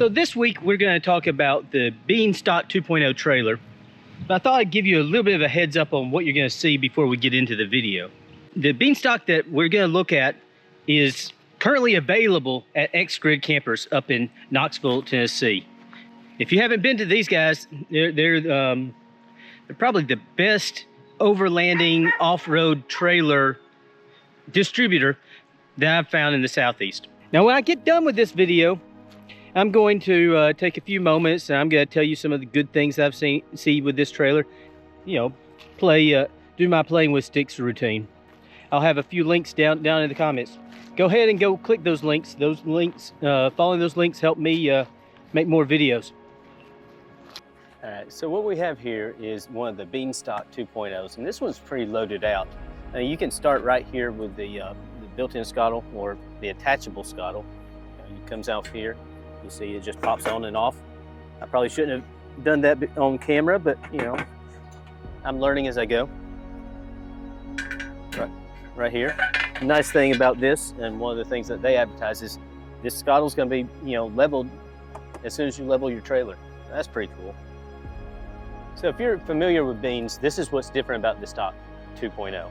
So this week we're going to talk about the Beanstalk 2.0 trailer. But I thought I'd give you a little bit of a heads up on what you're going to see before we get into the video. The Beanstalk that we're going to look at is currently available at X-Grid Campers up in Knoxville, Tennessee. If you haven't been to these guys, they're probably the best overlanding off-road trailer distributor that I've found in the Southeast. Now when I get done with this video, I'm going to take a few moments and I'm going to tell you some of the good things I've seen with this trailer. You know, do my playing with sticks routine. I'll have a few links down in the comments. Go ahead and go click those links. Following those links help me make more videos. All right, so what we have here is one of the Beanstalk 2.0s, and this one's pretty loaded out. Now you can start right here with the built-in scuttle or the attachable scuttle. It comes out here. You see it just pops on and off. I probably shouldn't have done that on camera, but you know, I'm learning as I go. Right here. The nice thing about this, and one of the things that they advertise, is this scuttle's going to be, you know, leveled as soon as you level your trailer. That's pretty cool. So if you're familiar with beans, this is what's different about the stock 2.0.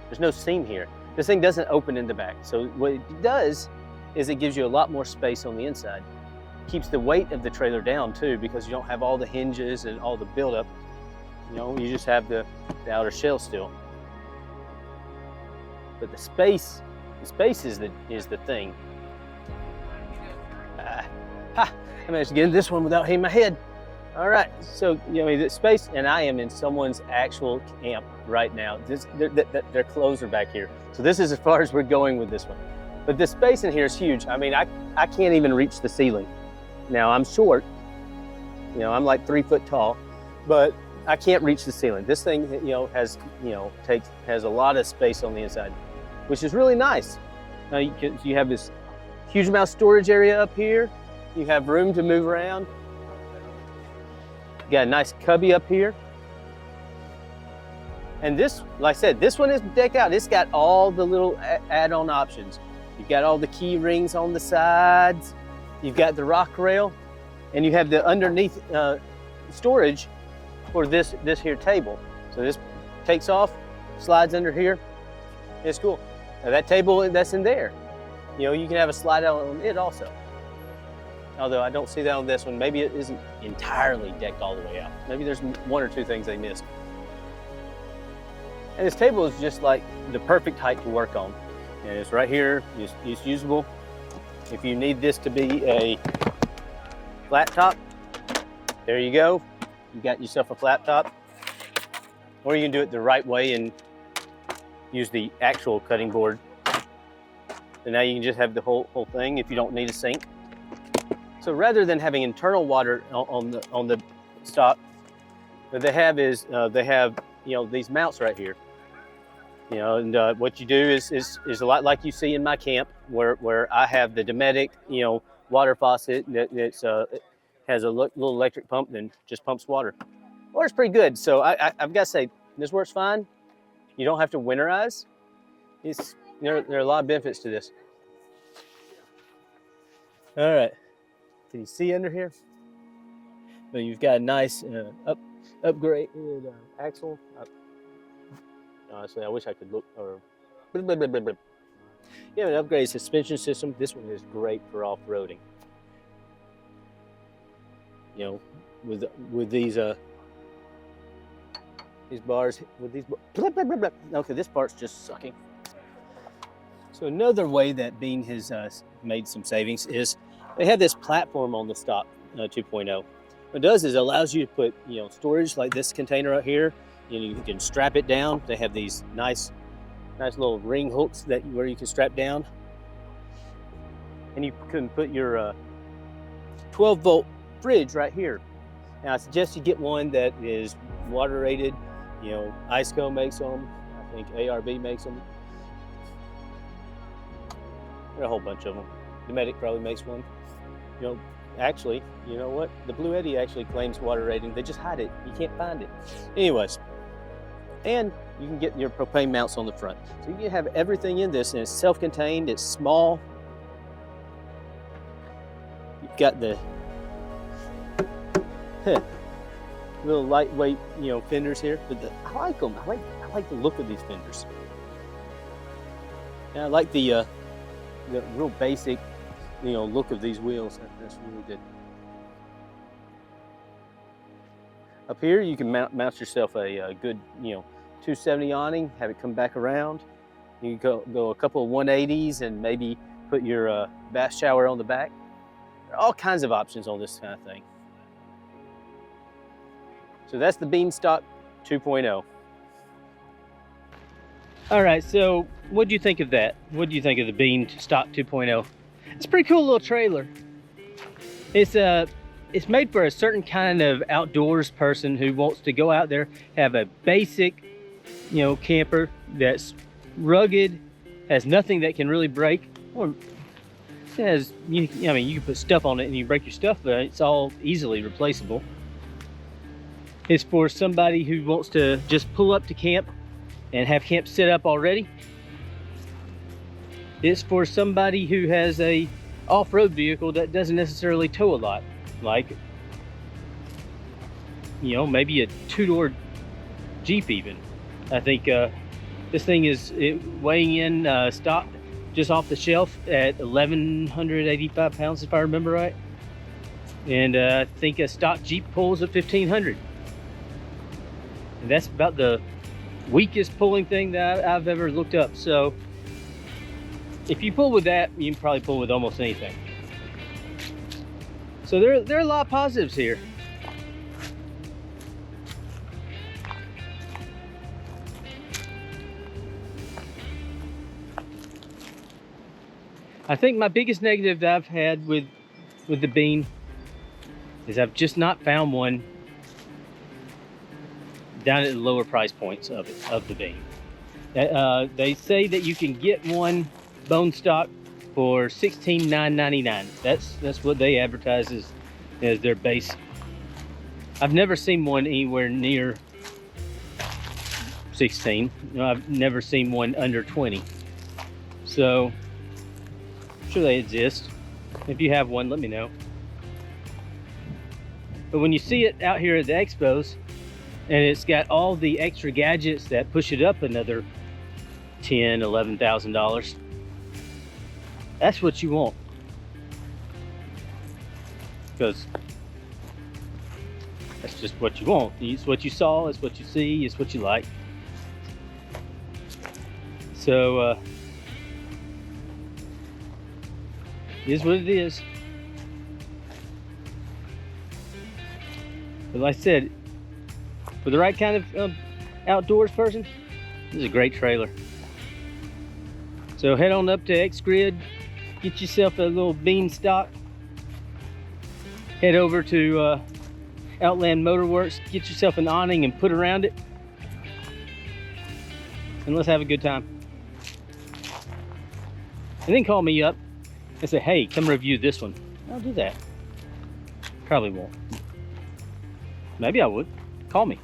There's no seam here. This thing doesn't open in the back. So what it does is it gives you a lot more space on the inside. Keeps the weight of the trailer down too, because you don't have all the hinges and all the buildup. You know, you just have the outer shell still. But the space is the thing. I managed to get in this one without hitting my head. All right, so you know the space, and I am in someone's actual camp right now. Their clothes are back here, so this is as far as we're going with this one. But the space in here is huge. I mean, I can't even reach the ceiling. Now I'm short, you know, I'm like 3 foot tall, but I can't reach the ceiling. This thing, you know, has a lot of space on the inside, which is really nice. Now you have this huge amount of storage area up here. You have room to move around. You got a nice cubby up here. And this, like I said, this one is decked out. It's got all the little add-on options. You've got all the key rings on the sides. You've got the rock rail, and you have the underneath storage for this here table. So this takes off, slides under here. It's cool. Now that table that's in there, you know, you can have a slide out on it also. Although I don't see that on this one. Maybe it isn't entirely decked all the way out. Maybe there's one or two things they missed. And this table is just like the perfect height to work on. And it's right here, it's usable. If you need this to be a flat top, there you go. You got yourself a flat top. Or you can do it the right way and use the actual cutting board. And now you can just have the whole thing if you don't need a sink. So rather than having internal water on the stock, what they have is you know, these mounts right here. You know, and what you do is a lot like you see in my camp, where I have the Dometic, you know, water faucet that has a little electric pump and just pumps water. Works pretty good. So I've got to say, this works fine. You don't have to winterize. There are a lot of benefits to this. All right. Can you see under here? Well, you've got a nice upgraded axle. Honestly, I wish I could look. Or you have an upgraded suspension system. This one is great for off-roading. You know, with these bars, with these. Okay, this part's just sucking. So another way that Bean has made some savings is they have this platform on the stock 2.0. What it does is it allows you to put, you know, storage like this container up here. You know, you can strap it down. They have these nice little ring hooks where you can strap down, and you can put your 12-volt fridge right here. Now I suggest you get one that is water rated. You know, IceCo makes them. I think ARB makes them. There are a whole bunch of them. Dometic probably makes one. You know, actually, you know what? The Blue Eddy actually claims water rating. They just hide it. You can't find it. Anyways, and you can get your propane mounts on the front. So you can have everything in this, and it's self-contained. It's small. got the little lightweight, you know, fenders here, but I like them. I like the look of these fenders. And I like the real basic, you know, look of these wheels. That's really good. Up here, you can mount yourself a good, you know, 270 awning, have it come back around. You can go a couple of 180s and maybe put your bath shower on the back. There are all kinds of options on this kind of thing. So that's the Beanstalk 2.0. All right, so what do you think of that? What do you think of the Beanstalk 2.0? It's a pretty cool little trailer. It's made for a certain kind of outdoors person who wants to go out there, have a basic, you know, camper that's rugged, has nothing that can really break, or has, I mean, you can put stuff on it and you break your stuff, but it's all easily replaceable. It's for somebody who wants to just pull up to camp and have camp set up already. It's for somebody who has a off-road vehicle that doesn't necessarily tow a lot, like, you know, maybe a two-door Jeep even. I think this thing is weighing in stock just off the shelf at 1,185 pounds, if I remember right. And I think a stock Jeep pulls at 1,500. And that's about the weakest pulling thing that I've ever looked up. So if you pull with that, you can probably pull with almost anything. So there are a lot of positives here. I think my biggest negative that I've had with the Bean is I've just not found one down at the lower price points of the Bean. They say that you can get one bone stock for $16,999. That's what they advertise as their base. I've never seen one anywhere near 16. You know, I've never seen one under 20. So I'm sure they exist. If you have one, let me know. But when you see it out here at the expos, and it's got all the extra gadgets that push it up another $10,000, $11,000. That's what you want. Because that's just what you want. It's what you saw, it's what you see, it's what you like. So, it is what it is. But like I said, for the right kind of outdoors person, this is a great trailer. So head on up to X-Grid, get yourself a little Beanstalk. Head over to Outland Motorworks, get yourself an awning and put around it. And let's have a good time. And then call me up and say, hey, come review this one. I'll do that. Probably won't. Maybe I would. Call me.